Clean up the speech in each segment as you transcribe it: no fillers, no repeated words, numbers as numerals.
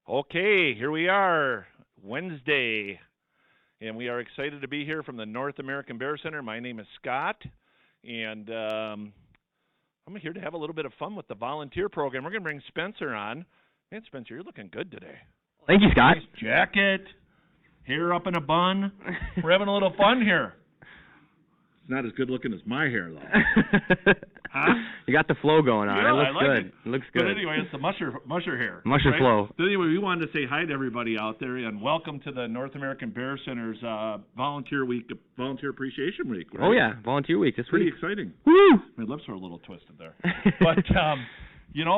Okay, here we are, Wednesday, and we are excited to be here from the North American Bear Center. My name is Scott, and I'm here to have a little bit of fun with the volunteer program. We're going to bring Spencer on. Man, Spencer, you're looking good today. Thank you, Scott. Nice jacket, hair up in a bun. We're having a little fun here. It's not as good looking as my hair, though. Huh? You got the flow going on. Yeah, it looks I like good. It Looks good. But anyway, it's the musher hair. Musher right? flow. So anyway, we wanted to say hi to everybody out there and welcome to the North American Bear Center's Volunteer Week, Volunteer Appreciation Week. Right? Oh, yeah. Volunteer Week this Pretty week. exciting. Woo! My lips are a little twisted there. But,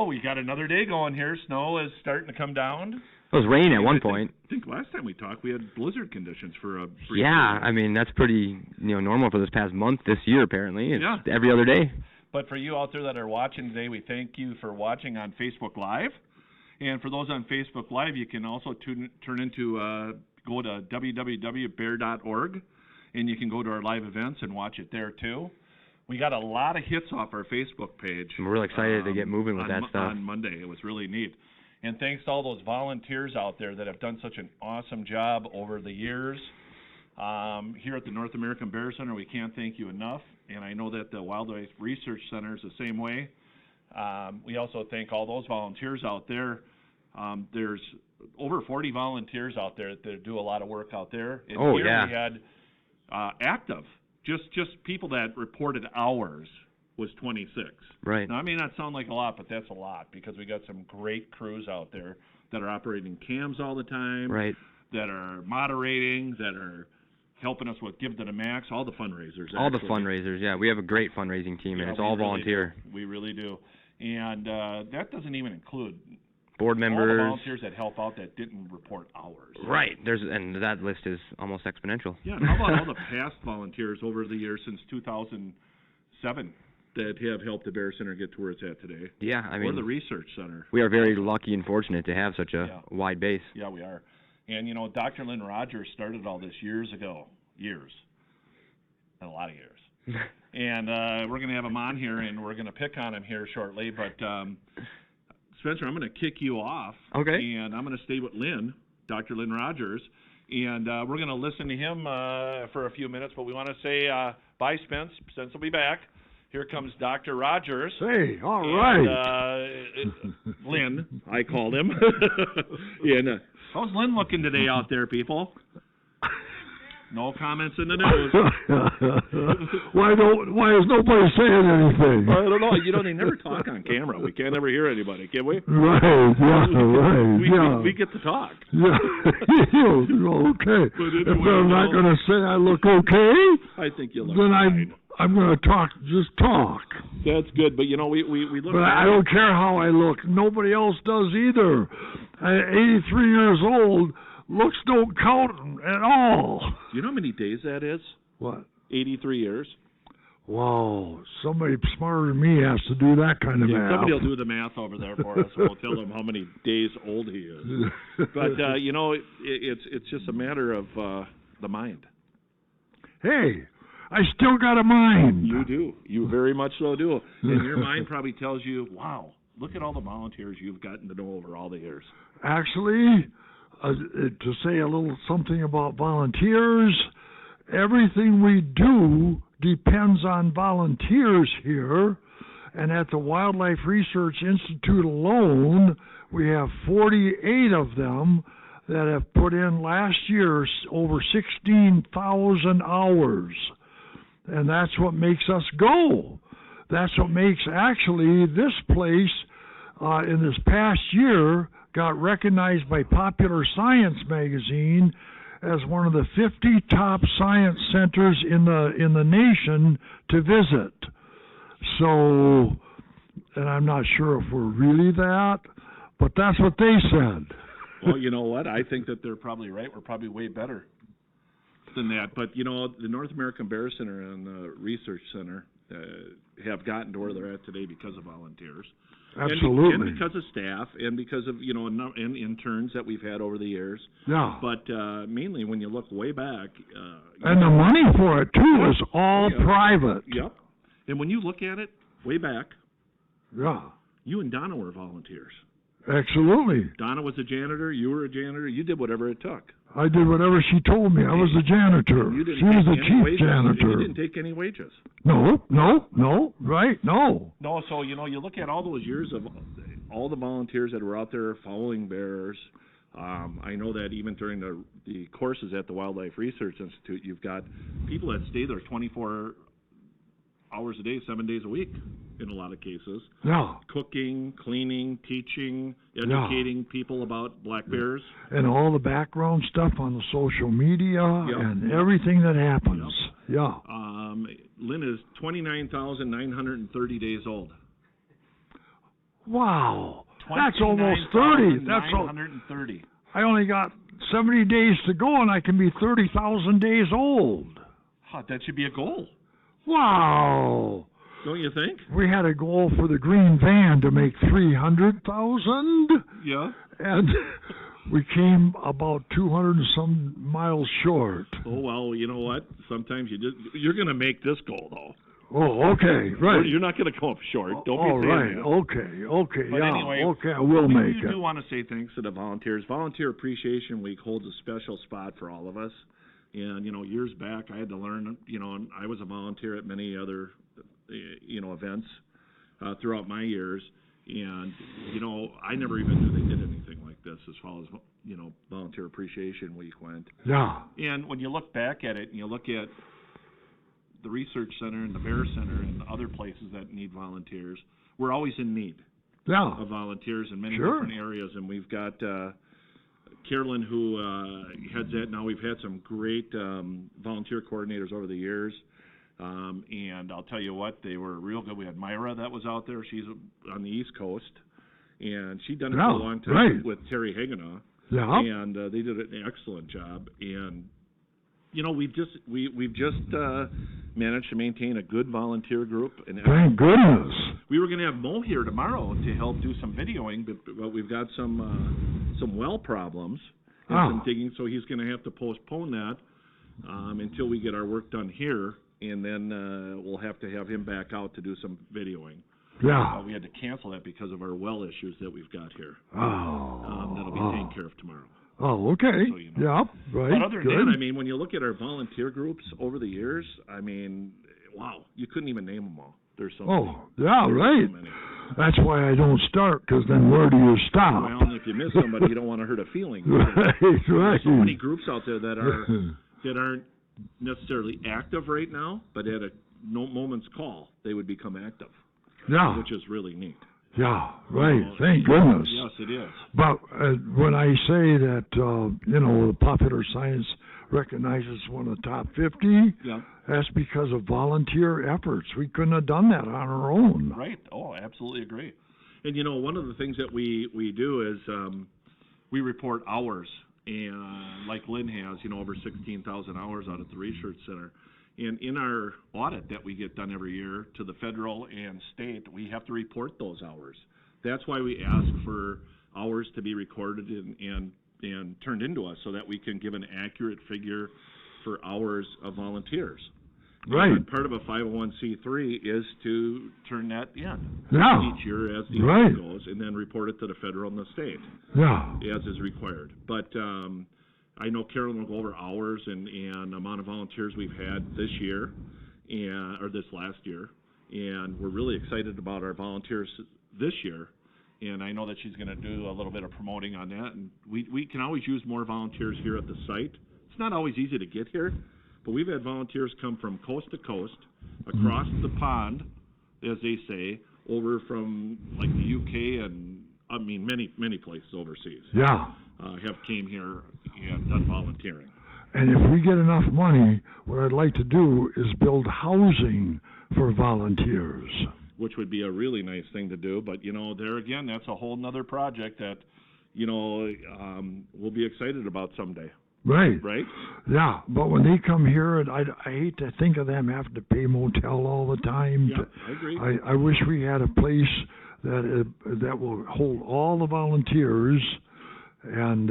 we got another day going here. Snow is starting to come down. It was raining at one point. I think last time we talked, we had blizzard conditions for a brief Yeah, period. I mean, that's pretty normal for this past month, this year, apparently. It's Yeah. every other day. But for you out there that are watching today, we thank you for watching on Facebook Live. And for those on Facebook Live, you can also go to www.bear.org, and you can go to our live events and watch it there, too. We got a lot of hits off our Facebook page. I'm really excited to get moving with that stuff. On Monday. It was really neat. And thanks to all those volunteers out there that have done such an awesome job over the years. Here at the North American Bear Center, we can't thank you enough. And I know that the Wildlife Research Center is the same way. We also thank all those volunteers out there. There's over 40 volunteers out there that do a lot of work out there. And here we had active, just people that reported hours was 26. Right. Now, I may not sound like a lot, but that's a lot because we got some great crews out there that are operating cams all the time. Right. That are moderating, that are helping us with Give to the Max, all the fundraisers. All the fundraisers, yeah. We have a great fundraising team, and it's all volunteer. We really do. And that doesn't even include board members. All the volunteers that help out that didn't report hours. Right. And that list is almost exponential. Yeah, and how about all the past volunteers over the years since 2007 that have helped the Bear Center get to where it's at today? Yeah, I mean. Or the Research Center. We are very lucky and fortunate to have such a wide base. Yeah, we are. And, Dr. Lynn Rogers started all this years ago. Years. And a lot of years. And we're going to have him on here, and we're going to pick on him here shortly. But, Spencer, I'm going to kick you off. Okay. And I'm going to stay with Lynn, Dr. Lynn Rogers. And we're going to listen to him for a few minutes. But we want to say bye, Spence. Spence will be back. Here comes Dr. Rogers. Hey, all right. Lynn, I called him. And how's Lynn looking today out there, people? No comments in the news. Why is nobody saying anything? I don't know. They never talk on camera. We can't ever hear anybody, can we? Right, right. We get to talk. Yeah. Okay. Anyway, if they're not going to say I look okay, I think you look then fine. I'm going to just talk. That's good, but we look. But I don't care how I look. Nobody else does either. At 83 years old, looks don't count at all. Do you know how many days that is? What? 83 years. Wow. Somebody smarter than me has to do that kind of math. Somebody will do the math over there for us, and we'll tell them how many days old he is. But, it's just a matter of the mind. Hey, I still got a mind. You do. You very much so do. And your mind probably tells you, wow, look at all the volunteers you've gotten to know over all the years. Actually, to say a little something about volunteers, everything we do depends on volunteers here. And at the Wildlife Research Institute alone, we have 48 of them that have put in last year over 16,000 hours. And that's what makes us go. That's what makes actually this place in this past year got recognized by Popular Science magazine as one of the 50 top science centers in the nation to visit. So, and I'm not sure if we're really that, but that's what they said. Well, you know what? I think that they're probably right. We're probably way better than that. But, the North American Bear Center and the Research Center have gotten to where they're at today because of volunteers. Absolutely. And because of staff and because of, and interns that we've had over the years. Yeah. But mainly when you look way back. And the money for it, too, is all private. Yep. And when you look at it way back. Yeah. You and Donna were volunteers. Absolutely. Donna was a janitor, you were a janitor, you did whatever it took. I did whatever she told me. I was the janitor. You didn't She was take the any chief wages. janitor. You didn't take any wages. No, right, no. No, so, you look at all those years of all the volunteers that were out there following bears. I know that even during the courses at the Wildlife Research Institute, you've got people that stay there 24 hours a day, 7 days a week in a lot of cases. Yeah. Cooking, cleaning, teaching, educating people about black bears. And all the background stuff on the social media and everything that happens. Yeah. Lynn is 29,930 days old. Wow. That's almost 30. That's 930. I only got 70 days to go and I can be 30,000 days old. That should be a goal. Wow. Don't you think? We had a goal for the green van to make 300,000. Yeah. And we came about 200 and some miles short. Oh, well, you know what? Sometimes you're going to make this goal, though. Oh, okay, right. You're not going to come up short. Don't be saying right. that. Okay, But anyway, okay, I will make it. We do want to say thanks to the volunteers. Volunteer Appreciation Week holds a special spot for all of us. And, years back, I had to learn, and I was a volunteer at many other, events throughout my years. And, I never even knew they did anything like this as far as, Volunteer Appreciation Week went. Yeah. And when you look back at it and you look at the Research Center and the Bear Center and other places that need volunteers, we're always in need of volunteers in many different areas. And we've got Carolyn, who heads that. Now we've had some great volunteer coordinators over the years. And I'll tell you what, they were real good. We had Myra that was out there. She's on the East Coast. And she'd done it for a long time with Terry Hagenaw. Yeah. And they did an excellent job. And we've just managed to maintain a good volunteer group. And thank goodness. We were going to have Mo here tomorrow to help do some videoing, but we've got some well problems and some digging, so he's going to have to postpone that until we get our work done here, and then we'll have to have him back out to do some videoing. Yeah. We had to cancel that because of our well issues that we've got here. That'll be taken care of tomorrow. Oh, okay. So, Yeah, right. But other than that, when you look at our volunteer groups over the years, wow, you couldn't even name them all. There's so many. Yeah, right. So many. That's why I don't start, because then where do you stop? Well, and if you miss somebody, you don't want to hurt a feeling. Right. There's so many groups out there that aren't necessarily active right now, but at a moment's call, they would become active. Yeah. Which is really neat. Yeah, right. Thank goodness. Yes, it is. But when I say that, the Popular Science recognizes one of the top 50, that's because of volunteer efforts. We couldn't have done that on our own. Right. Oh, I absolutely agree. And, one of the things that we do is we report hours, and like Lynn has, over 16,000 hours out at the Research Center. And in our audit that we get done every year to the federal and state, we have to report those hours. That's why we ask for hours to be recorded and turned into us so that we can give an accurate figure for hours of volunteers. Right. And part of a 501c3 is to turn that in each year as the year goes, and then report it to the federal and the state as is required. But I know Carolyn will go over hours and amount of volunteers we've had this year, or this last year, and we're really excited about our volunteers this year. And I know that she's going to do a little bit of promoting on that, and we can always use more volunteers here at the site. It's not always easy to get here, but we've had volunteers come from coast to coast, across the pond, as they say, over from like the UK and many places overseas. Yeah. Have came here and done volunteering. And if we get enough money, what I'd like to do is build housing for volunteers. Which would be a really nice thing to do, but there again, that's a whole nother project that we'll be excited about someday. Right. Right? Yeah, but when they come here, and I hate to think of them having to pay motel all the time. Yeah, I agree. I wish we had a place that will hold all the volunteers, and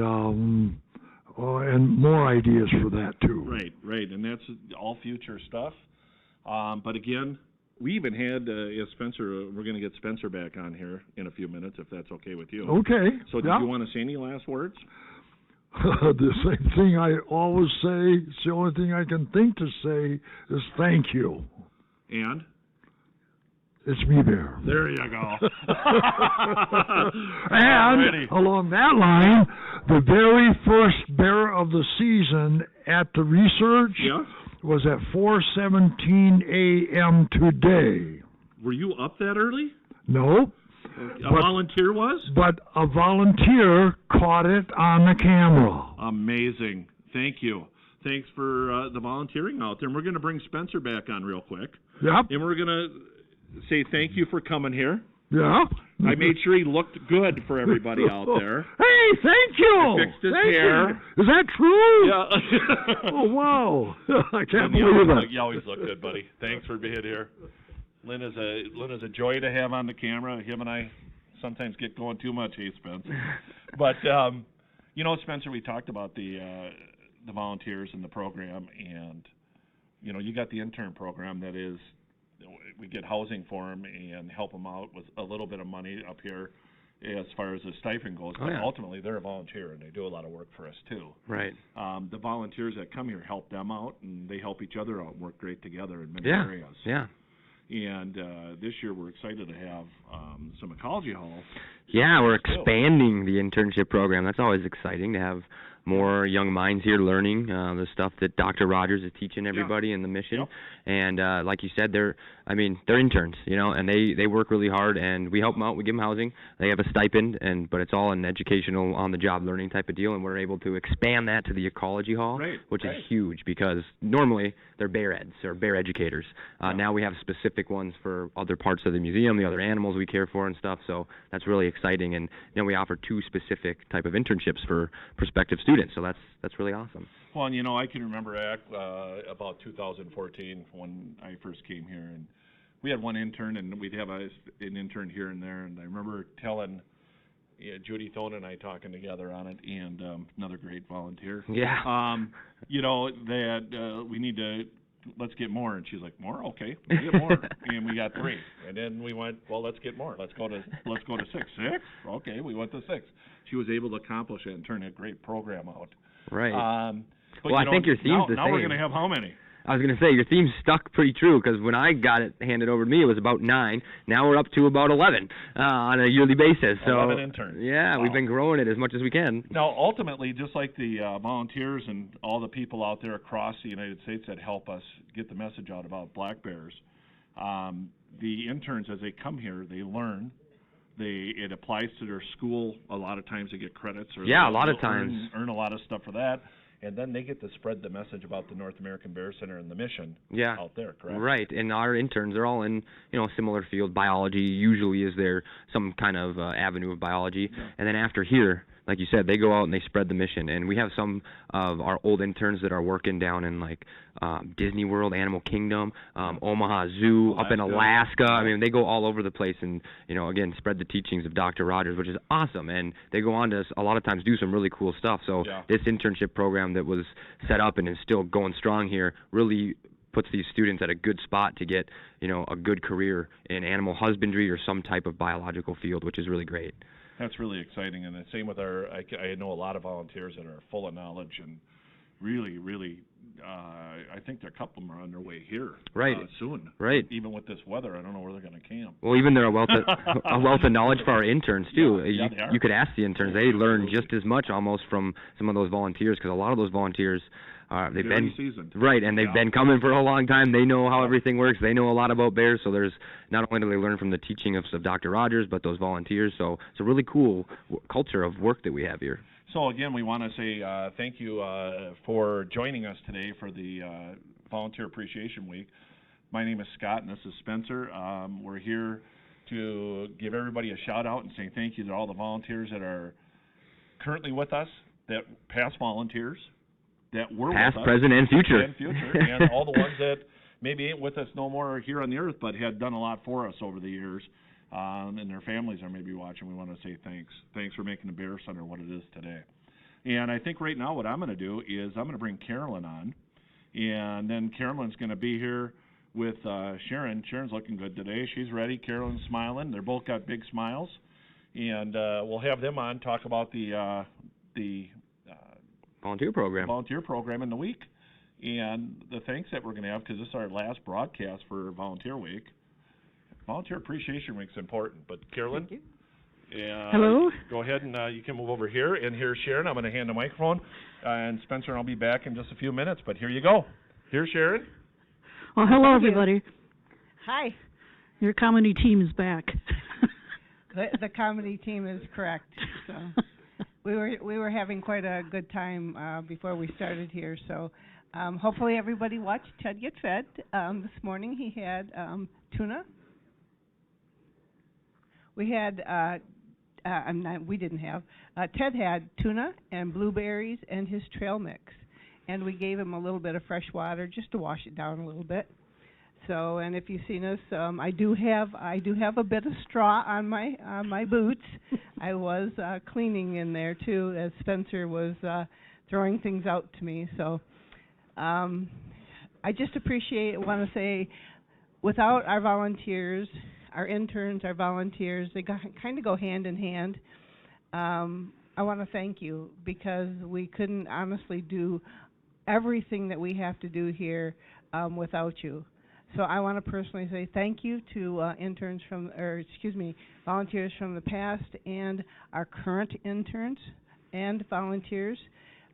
more ideas for that too. Right, and that's all future stuff. But again, We even had, Spencer, we're going to get Spencer back on here in a few minutes, if that's okay with you. Okay. So did you want to say any last words? The same thing I always say. It's the only thing I can think to say is thank you. And? It's me, Bear. There you go. And along that line, the very first bear of the season at the research was at 4:17 a.m. today. Were you up that early? No. A volunteer was? But a volunteer caught it on the camera. Amazing. Thank you. Thanks for the volunteering out there. And we're going to bring Spencer back on real quick. Yep. And we're going to say thank you for coming here. Yeah. I made sure he looked good for everybody out there. Hey, thank you. I fixed his hair. Is that true? Yeah. Oh, wow. I can't believe it. You always look good, buddy. Thanks for being here. Lynn is a joy to have on the camera. Him and I sometimes get going too much, hey, Spence. But, Spencer, we talked about the volunteers and the program, and, you got the intern program that is, we get housing for them and help them out with a little bit of money up here as far as the stipend goes. But ultimately, they're a volunteer, and they do a lot of work for us, too. Right. The volunteers that come here help them out, and they help each other out and work great together in many areas. Yeah. And this year we're excited to have some ecology halls. Yeah, we're expanding the internship program. That's always exciting to have more young minds here learning the stuff that Dr. Rogers is teaching everybody in the mission. Yep. And like you said, they're interns, and they work really hard, and we help them out. We give them housing. They have a stipend, but it's all an educational, on-the-job learning type of deal, and we're able to expand that to the ecology hall, which is huge because normally they're bear eds or bear educators. Now we have specific ones for other parts of the museum, the other animals we care for and stuff, so that's really exciting. And we offer 2 specific type of internships for prospective students, so that's really awesome. Well, and I can remember about 2014 when I first came here, and we had one intern, and we'd have an intern here and there, and I remember telling Judy Thone and I talking together on it, and another great volunteer. Yeah. That we need to, let's get more, and she's like, more? Okay, we'll get more. And we got 3, and then we went, well, let's get more. Let's go to 6. 6? Okay, we went to 6. She was able to accomplish it and turn a great program out. Right. But I think your theme's the same. Now we're going to have how many? I was going to say, your theme's stuck pretty true, because when I got it handed over to me, it was about 9. Now we're up to about 11 on a yearly basis. So 11 interns. Yeah, we've been growing it as much as we can. Now, ultimately, just like the volunteers and all the people out there across the United States that help us get the message out about black bears, the interns, as they come here, they learn. It applies to their school. A lot of times they get credits. Or a lot of times. Earn a lot of stuff for that. And then they get to spread the message about the North American Bear Center and the mission out there, correct? Right, and our interns are all in, a similar field. Biology usually is there some kind of avenue of biology. Yeah. And then after here, like you said, they go out and they spread the mission. And we have some of our old interns that are working down in, Disney World, Animal Kingdom, Omaha Zoo, up in Alaska. I mean, they go all over the place and, again, spread the teachings of Dr. Rogers, which is awesome. And they go on to, a lot of times, do some really cool stuff. So this internship program that was set up and is still going strong here really puts these students at a good spot to get, a good career in animal husbandry or some type of biological field, which is really great. That's really exciting, and the same with I know a lot of volunteers that are full of knowledge and really, really, I think a couple of them are on their way here soon. Right. Even with this weather, I don't know where they're going to camp. Well, even they're a wealth of knowledge for our interns, too. You could ask the interns. They learn just as much almost from some of those volunteers, because a lot of those volunteers, they've been seasoned. Right, and they've been coming for a long time. They know how everything works. They know a lot about bears. So there's not only do they learn from the teaching of Dr. Rogers, but those volunteers. So it's a really cool culture of work that we have here. So again, we want to say thank you for joining us today for the Volunteer Appreciation Week. My name is Scott, and this is Spencer. We're here to give everybody a shout out and say thank you to all the volunteers that are currently with us, that past volunteers, that were past, with us, present, and future, and all the ones that maybe ain't with us no more here on the earth, but had done a lot for us over the years, and their families are maybe watching. We want to say thanks. Thanks for making the Bear Center what it is today. And I think right now what I'm going to do is I'm going to bring Carolyn on, and then Carolyn's going to be here with Sharon. Sharon's looking good today. She's ready. Carolyn's smiling. They're both got big smiles. And we'll have them on, talk about the volunteer program in the week. And the thanks that we're going to have, because this is our last broadcast for Volunteer Week. Volunteer Appreciation Week is important. But Carolyn? Thank you. Hello? Go ahead and you can move over here. And here's Sharon. I'm going to hand the microphone. And Spencer and I'll be back in just a few minutes. But here you go. Here's Sharon. Well, hello, everybody. Hi. Your comedy team is back. The comedy team is correct. So we were having quite a good time before we started here. So hopefully everybody watched Ted Get Fed. This morning he had tuna. We had we didn't have. Ted had tuna and blueberries and his trail mix, and we gave him a little bit of fresh water just to wash it down a little bit. So, and if you've seen us, I do have a bit of straw on my boots. I was cleaning in there too, as Spencer was throwing things out to me. So, I just want to say, without our volunteers, our interns, our volunteers, they kind of go hand in hand. I want to thank you, because we couldn't honestly do everything that we have to do here without you. So I want to personally say thank you to volunteers from the past and our current interns and volunteers.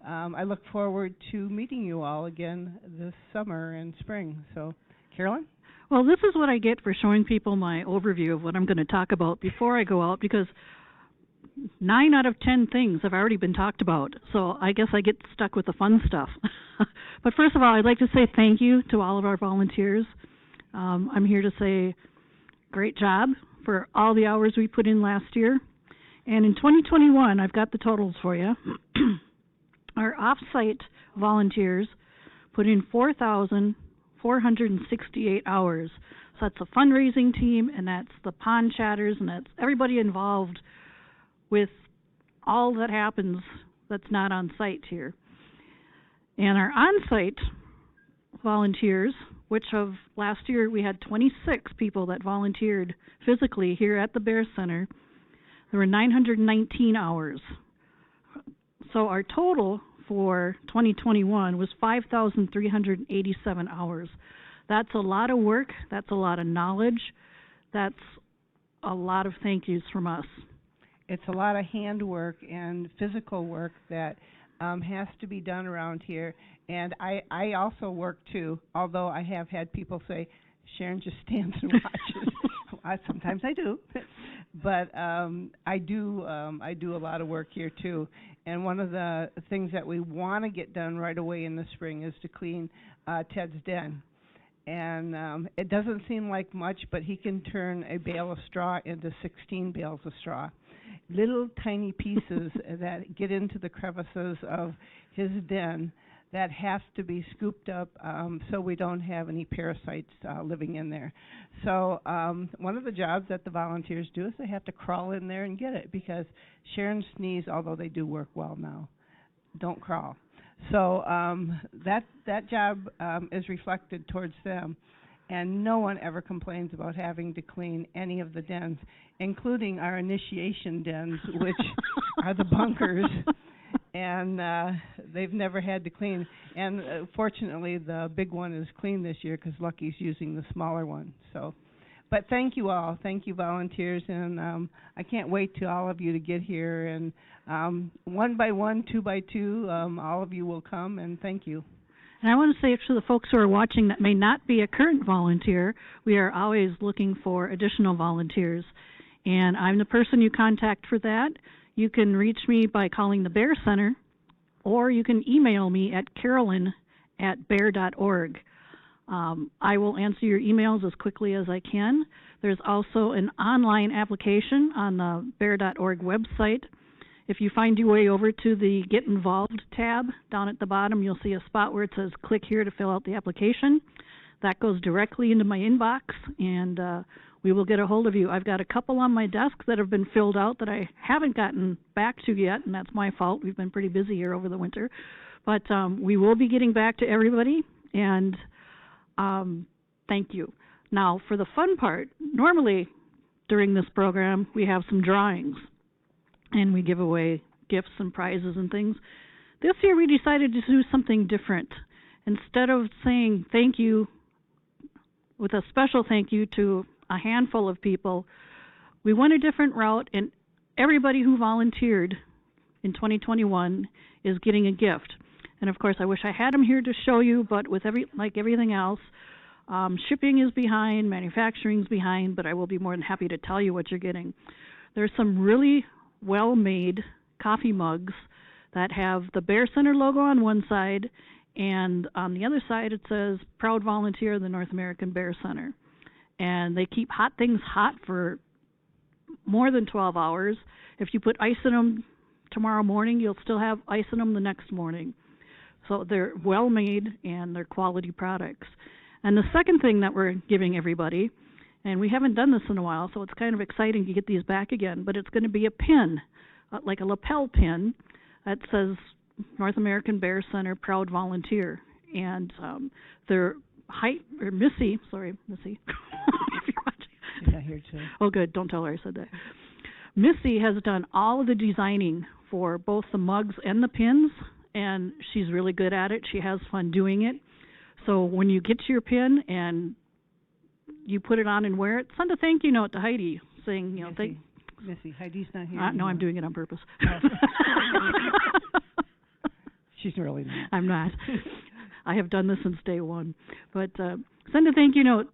I look forward to meeting you all again this summer and spring. So, Carolyn? Well, this is what I get for showing people my overview of what I'm going to talk about before I go out, because 9 out of 10 things have already been talked about. So I guess I get stuck with the fun stuff. But first of all, I'd like to say thank you to all of our volunteers. I'm here to say great job for all the hours we put in last year. And in 2021, I've got the totals for you. Our off-site volunteers put in 4,468 hours. So that's a fundraising team, and that's the pond chatters, and that's everybody involved with all that happens that's not on site here. And our on-site volunteers, which of last year we had 26 people that volunteered physically here at the Bear Center, there were 919 hours. So our total for 2021 was 5,387 hours. That's a lot of work, that's a lot of knowledge, that's a lot of thank yous from us. It's a lot of handwork and physical work that has to be done around here. And I also work too, although I have had people say, Sharon just stands and watches. Sometimes I do. But I do a lot of work here too. And one of the things that we want to get done right away in the spring is to clean Ted's den. And it doesn't seem like much, but he can turn a bale of straw into 16 bales of straw. Little tiny pieces that get into the crevices of his den that have to be scooped up so we don't have any parasites living in there. So one of the jobs that the volunteers do is they have to crawl in there and get it, because Sharon's sneeze, although they do work well now, don't crawl. So that job is reflected towards them. And no one ever complains about having to clean any of the dens, including our initiation dens, which are the bunkers. And they've never had to clean. And fortunately, the big one is clean this year because Lucky's using the smaller one. So, but thank you all. Thank you, volunteers. And I can't wait till all of you to get here. And 1 by 1, 2 by 2, all of you will come. And thank you. And I want to say to the folks who are watching that may not be a current volunteer, we are always looking for additional volunteers. And I'm the person you contact for that. You can reach me by calling the Bear Center, or you can email me at carolyn@bear.org. I will answer your emails as quickly as I can. There's also an online application on the bear.org website. If you find your way over to the Get Involved tab down at the bottom, you'll see a spot where it says click here to fill out the application. That goes directly into my inbox, and we will get a hold of you. I've got a couple on my desk that have been filled out that I haven't gotten back to yet, and that's my fault. We've been pretty busy here over the winter. But we will be getting back to everybody, and thank you. Now, for the fun part, normally during this program, we have some drawings, and we give away gifts and prizes and things. This year, we decided to do something different. Instead of saying thank you with a special thank you to a handful of people, we went a different route, and everybody who volunteered in 2021 is getting a gift. And of course, I wish I had them here to show you, but with everything else, shipping is behind, manufacturing's behind, but I will be more than happy to tell you what you're getting. There's some really well-made coffee mugs that have the Bear Center logo on one side, and on the other side it says, Proud Volunteer of the North American Bear Center. And they keep hot things hot for more than 12 hours. If you put ice in them tomorrow morning, you'll still have ice in them the next morning. So they're well made and they're quality products. And the second thing that we're giving everybody, and we haven't done this in a while, so it's kind of exciting to get these back again, but it's going to be a pin, like a lapel pin that says North American Bear Center Proud Volunteer. And they're Missy. If you're watching. She's not here today. Oh, good. Don't tell her I said that. Missy has done all of the designing for both the mugs and the pins, and she's really good at it. She has fun doing it. So when you get to your pin and you put it on and wear it, send a thank you note to Heidi saying, Missy, Heidi's not here. No, anymore. I'm doing it on purpose. She's really not. I'm not. I have done this since day one. But send a thank you note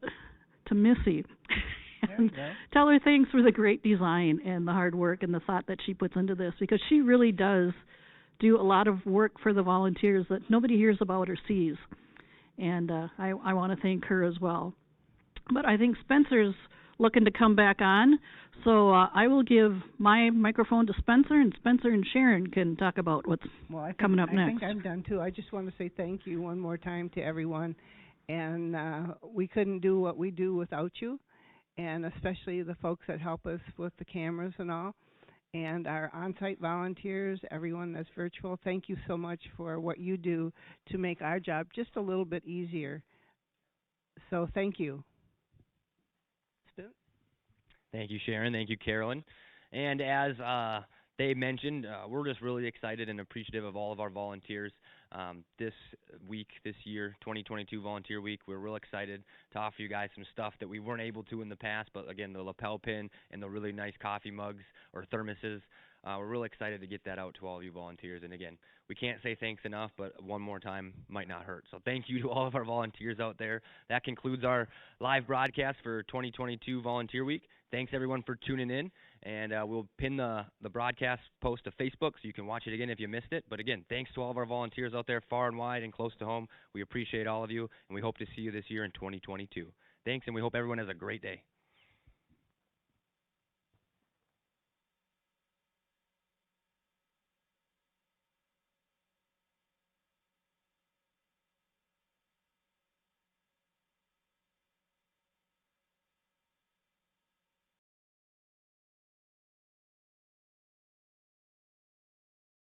to Missy. And tell her thanks for the great design and the hard work and the thought that she puts into this, because she really does do a lot of work for the volunteers that nobody hears about or sees. And I want to thank her as well. But I think Spencer's looking to come back on, so I will give my microphone to Spencer, and Spencer and Sharon can talk about what's coming up next. I think I'm done too. I just want to say thank you one more time to everyone. And we couldn't do what we do without you, and especially the folks that help us with the cameras and all, and our on-site volunteers, everyone that's virtual. Thank you so much for what you do to make our job just a little bit easier. So thank you. Thank you, Sharon. Thank you, Carolyn. And as they mentioned, we're just really excited and appreciative of all of our volunteers. This week, this year, 2022 Volunteer Week, we're real excited to offer you guys some stuff that we weren't able to in the past, but again, the lapel pin and the really nice coffee mugs or thermoses. We're really excited to get that out to all of you volunteers. And again, we can't say thanks enough, but one more time might not hurt. So thank you to all of our volunteers out there. That concludes our live broadcast for 2022 Volunteer Week. Thanks everyone for tuning in, and we'll pin the broadcast post to Facebook so you can watch it again if you missed it. But again, thanks to all of our volunteers out there far and wide and close to home. We appreciate all of you, and we hope to see you this year in 2022. Thanks, and we hope everyone has a great day.